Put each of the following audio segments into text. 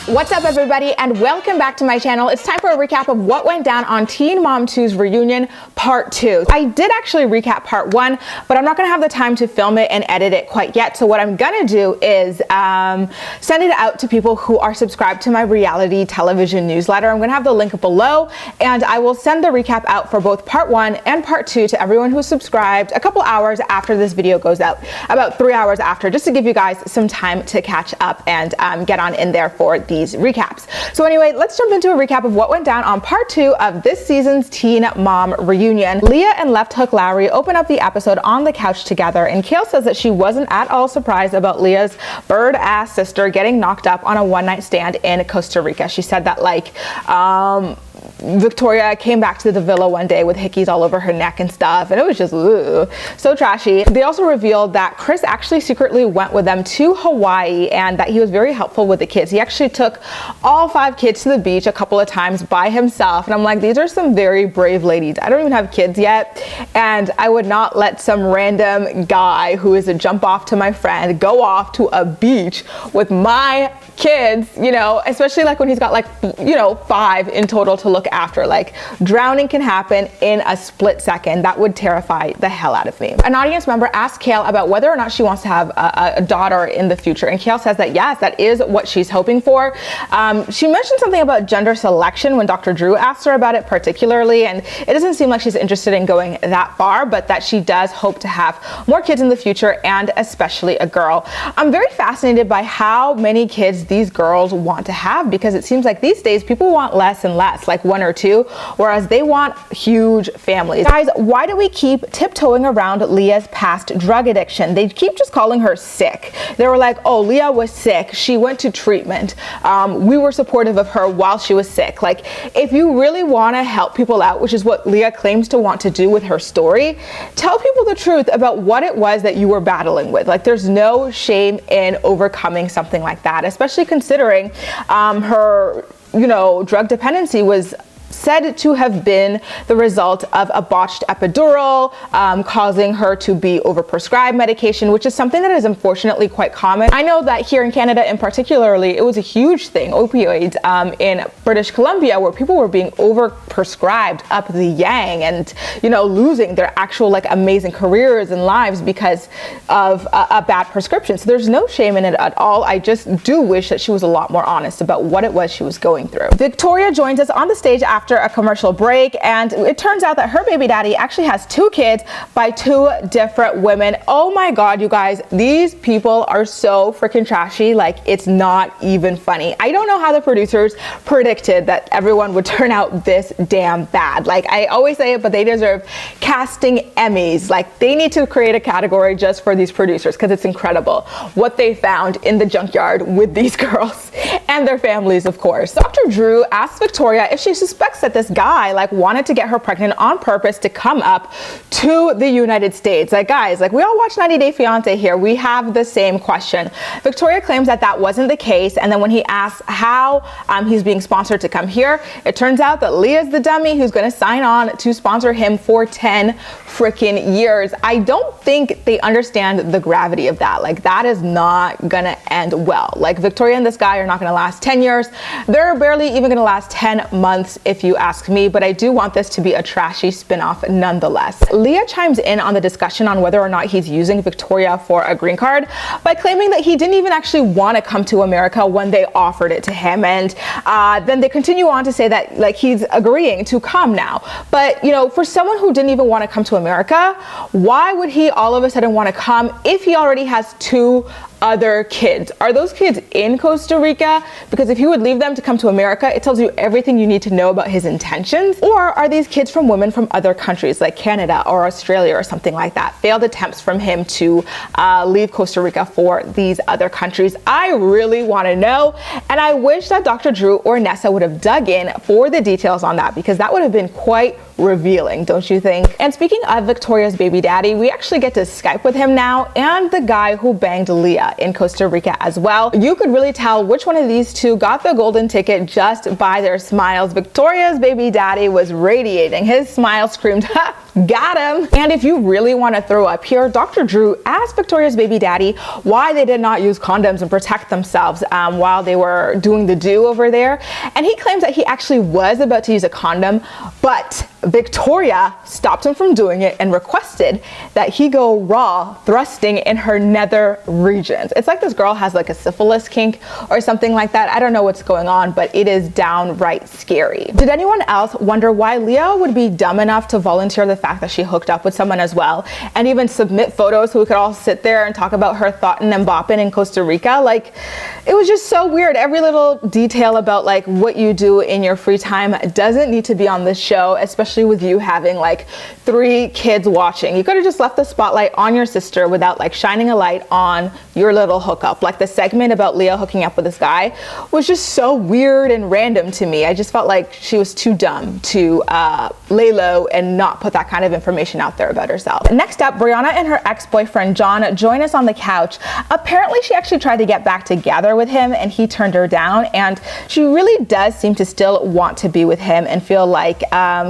What's up everybody and welcome back to my channel. It's time for a recap of what went down on Teen Mom 2's reunion part 2. I did actually recap part 1, but I'm not gonna have the time to film it and edit it quite yet. So what I'm gonna do is send it out to people who are subscribed to my reality television newsletter. I'm gonna have the link below and I will send the recap out for both part 1 and part 2 to everyone who's subscribed a couple hours after this video goes out, about 3 hours after, just to give you guys some time to catch up and get on in there for these recaps. So anyway, let's jump into a recap of what went down on part 2 of this season's Teen Mom reunion. Leah and Left Hook Lowry open up the episode on the couch together, and Kail says that she wasn't at all surprised about Leah's bird-ass sister getting knocked up on a one-night stand in Costa Rica. She said that Victoria came back to the villa one day with hickeys all over her neck and stuff, and it was just so trashy. They also revealed that Chris actually secretly went with them to Hawaii and that he was very helpful with the kids. He actually took all 5 kids to the beach a couple of times by himself, and I'm like, these are some very brave ladies. I don't even have kids yet, and I would not let some random guy who is a jump off to my friend go off to a beach with my kids, you know, especially like when he's got 5 in total to look after. Like, drowning can happen in a split second. That would terrify the hell out of me. An audience member asked Kail about whether or not she wants to have a daughter in the future, and Kail says that yes, that is what she's hoping for. She mentioned something about gender selection when Dr. Drew asked her about it particularly, and it doesn't seem like she's interested in going that far, but that she does hope to have more kids in the future, and especially a girl. I'm very fascinated by how many kids these girls want to have, because it seems like these days people want less and less, like 1 or 2, whereas they want huge families. Guys, why do we keep tiptoeing around Leah's past drug addiction? They keep just calling her sick. They were like, oh, Leah was sick, she went to treatment, we were supportive of her while she was sick. Like, if you really want to help people out, which is what Leah claims to want to do with her story, tell people the truth about what it was that you were battling with. Like, there's no shame in overcoming something like that, especially considering her drug dependency was said to have been the result of a botched epidural, causing her to be overprescribed medication, which is something that is unfortunately quite common. I know that here in Canada in particularly, it was a huge thing, opioids, in British Columbia, where people were being overprescribed up the yang and, losing their actual amazing careers and lives because of a bad prescription. So there's no shame in it at all. I just do wish that she was a lot more honest about what it was she was going through. Victoria joins us on the stage after a commercial break, and it turns out that her baby daddy actually has 2 kids by 2 different women. Oh my god, you guys, these people are so freaking trashy, like it's not even funny. I don't know how the producers predicted that everyone would turn out this damn bad. Like, I always say it, but they deserve casting Emmys. Like, they need to create a category just for these producers, because it's incredible what they found in the junkyard with these girls and their families, of course. Dr. Drew asked Victoria if she suspects that this guy wanted to get her pregnant on purpose to come up to the United States. Like, guys, we all watch 90 Day Fiance here. We have the same question. Victoria claims that that wasn't the case, and then when he asks how he's being sponsored to come here, it turns out that Leah's the dummy who's going to sign on to sponsor him for 10 freaking years. I don't think they understand the gravity of that. Like, that is not gonna end well. Like, Victoria and this guy are not gonna last 10 years. They're barely even gonna last 10 months if you ask me, but I do want this to be a trashy spinoff nonetheless. Leah chimes in on the discussion on whether or not he's using Victoria for a green card by claiming that he didn't even actually want to come to America when they offered it to him, and then they continue on to say that he's agreeing to come now. But for someone who didn't even want to come to America, why would he all of a sudden want to come if he already has 2 other kids? Are those kids in Costa Rica? Because if he would leave them to come to America, it tells you everything you need to know about his intentions. Or are these kids from women from other countries like Canada or Australia or something like that? Failed attempts from him to leave Costa Rica for these other countries. I really want to know, and I wish that Dr. Drew or Nessa would have dug in for the details on that, because that would have been quite revealing, don't you think? And speaking of Victoria's baby daddy, we actually get to Skype with him now, and the guy who banged Leah in Costa Rica as well. You could really tell which one of these 2 got the golden ticket just by their smiles. Victoria's baby daddy was radiating. His smile screamed, ha, Got him. And if you really want to throw up here, Dr. Drew asked Victoria's baby daddy why they did not use condoms and protect themselves while they were doing the do over there. And he claims that he actually was about to use a condom, but Victoria stopped him from doing it and requested that he go raw, thrusting in her nether regions. It's like this girl has like a syphilis kink or something like that. I don't know what's going on, but it is downright scary. Did anyone else wonder why Leah would be dumb enough to volunteer the fact that she hooked up with someone as well, and even submit photos so we could all sit there and talk about her thoughtin' and bopping in Costa Rica? Like, it was just so weird. Every little detail about like what you do in your free time doesn't need to be on this show, especially with you having like 3 kids watching. You could have just left the spotlight on your sister without like shining a light on your little hookup. Like the segment about Leah hooking up with this guy was just so weird and random to me. I just felt like she was too dumb to lay low and not put that kind of information out there about herself. Next up, Briana and her ex-boyfriend John join us on the couch. Apparently she actually tried to get back together with him and he turned her down, and she really does seem to still want to be with him and feel like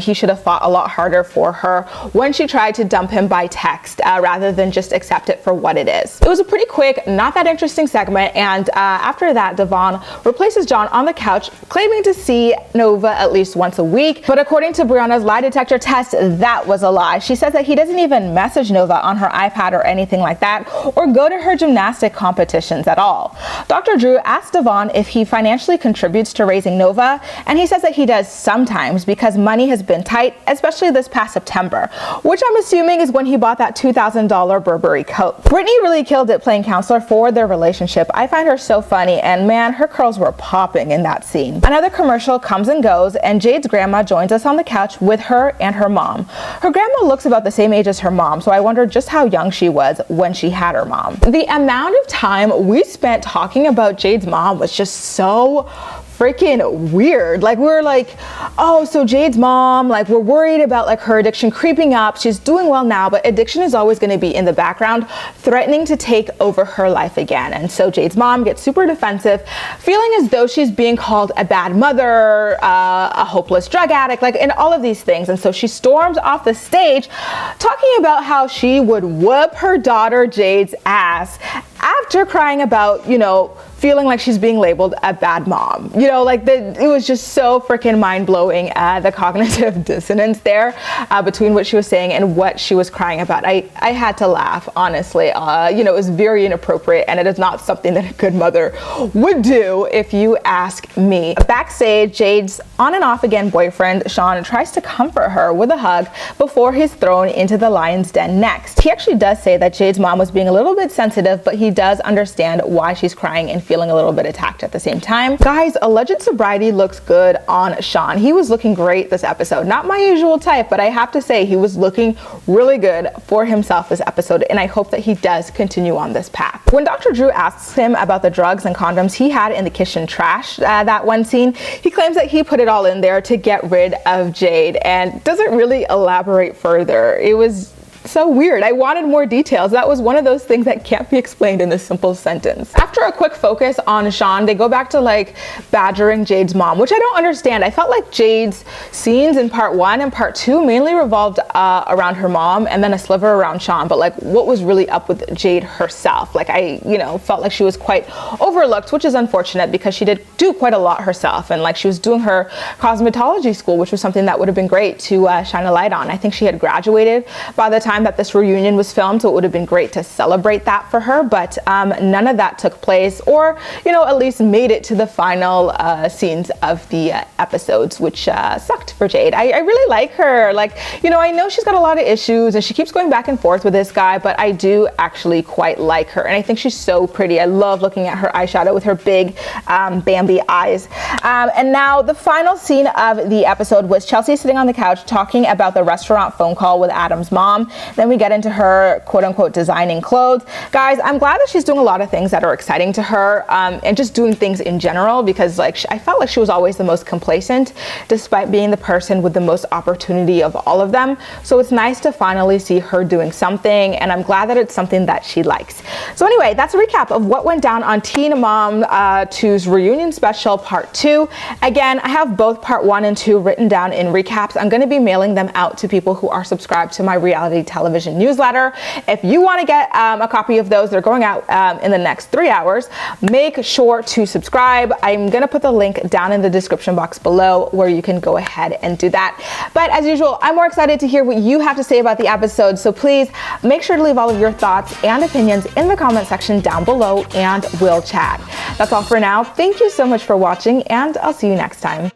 he should have fought a lot harder for her when she tried to dump him by text rather than just accept it for what it is. It was a pretty quick, not that interesting segment, and after that, Devon replaces John on the couch, claiming to see Nova at least once a week. But according to Briana's lie detector test, that was a lie. She says that he doesn't even message Nova on her iPad or anything like that, or go to her gymnastic competitions at all. Dr. Drew asked Devon if he financially contributes to raising Nova, and he says that he does sometimes because money has been tight, especially this past September, which I'm assuming is when he bought that $2,000 Burberry coat. Brittany really killed it playing counselor for their relationship. I find her so funny, and man, her curls were popping in that scene. Another commercial comes and goes, and Jade's grandma joins us on the couch with her and her mom. Her grandma looks about the same age as her mom, so I wonder just how young she was when she had her mom. The amount of time we spent talking about Jade's mom was just so freaking weird. Like, we were like, oh, so Jade's mom, like, we're worried about like her addiction creeping up. She's doing well now, but addiction is always going to be in the background, threatening to take over her life again. And so Jade's mom gets super defensive, feeling as though she's being called a bad mother, a hopeless drug addict, like, and all of these things. And so she storms off the stage talking about how she would whoop her daughter Jade's ass after crying about, you know, feeling like she's being labeled a bad mom. You know, like, it was just so freaking mind-blowing, the cognitive dissonance there between what she was saying and what she was crying about. I had to laugh, honestly. You know, it was very inappropriate, and it is not something that a good mother would do, if you ask me. Backstage, Jade's on and off again boyfriend, Sean, tries to comfort her with a hug before he's thrown into the lion's den next. He actually does say that Jade's mom was being a little bit sensitive, but he does understand why she's crying and feeling a little bit attacked at the same time. Guys, alleged sobriety looks good on Sean. He was looking great this episode. Not my usual type, but I have to say he was looking really good for himself this episode, and I hope that he does continue on this path. When Dr. Drew asks him about the drugs and condoms he had in the kitchen trash, that one scene, he claims that he put it all in there to get rid of Jade and doesn't really elaborate further. It was so weird. I wanted more details. That was one of those things that can't be explained in this simple sentence. After a quick focus on Sean, they go back to like badgering Jade's mom, which I don't understand. I felt like Jade's scenes in part 1 and part 2 mainly revolved around her mom and then a sliver around Sean, but like what was really up with Jade herself? Like, I, you know, felt like she was quite overlooked, which is unfortunate because she did do quite a lot herself, and like she was doing her cosmetology school, which was something that would have been great to shine a light on. I think she had graduated by the time that this reunion was filmed, so it would have been great to celebrate that for her, but none of that took place, or, you know, at least made it to the final scenes of the episodes, which sucked for Jade. I really like her. Like, you know, I know she's got a lot of issues and she keeps going back and forth with this guy, but I do actually quite like her, and I think she's so pretty. I love looking at her eyeshadow with her big Bambi eyes. And now the final scene of the episode was Chelsea sitting on the couch talking about the restaurant phone call with Adam's mom. Then we get into her quote unquote designing clothes. Guys, I'm glad that she's doing a lot of things that are exciting to her, and just doing things in general, because like I felt like she was always the most complacent despite being the person with the most opportunity of all of them. So it's nice to finally see her doing something, and I'm glad that it's something that she likes. So anyway, that's a recap of what went down on Teen Mom 2's reunion special part 2. Again, I have both part 1 and 2 written down in recaps. I'm going to be mailing them out to people who are subscribed to my reality television newsletter. If you want to get a copy of those, they're going out in the next 3 hours. Make sure to subscribe. I'm going to put the link down in the description box below where you can go ahead and do that. But as usual, I'm more excited to hear what you have to say about the episode. So please make sure to leave all of your thoughts and opinions in the comment section down below, and we'll chat. That's all for now. Thank you so much for watching, and I'll see you next time.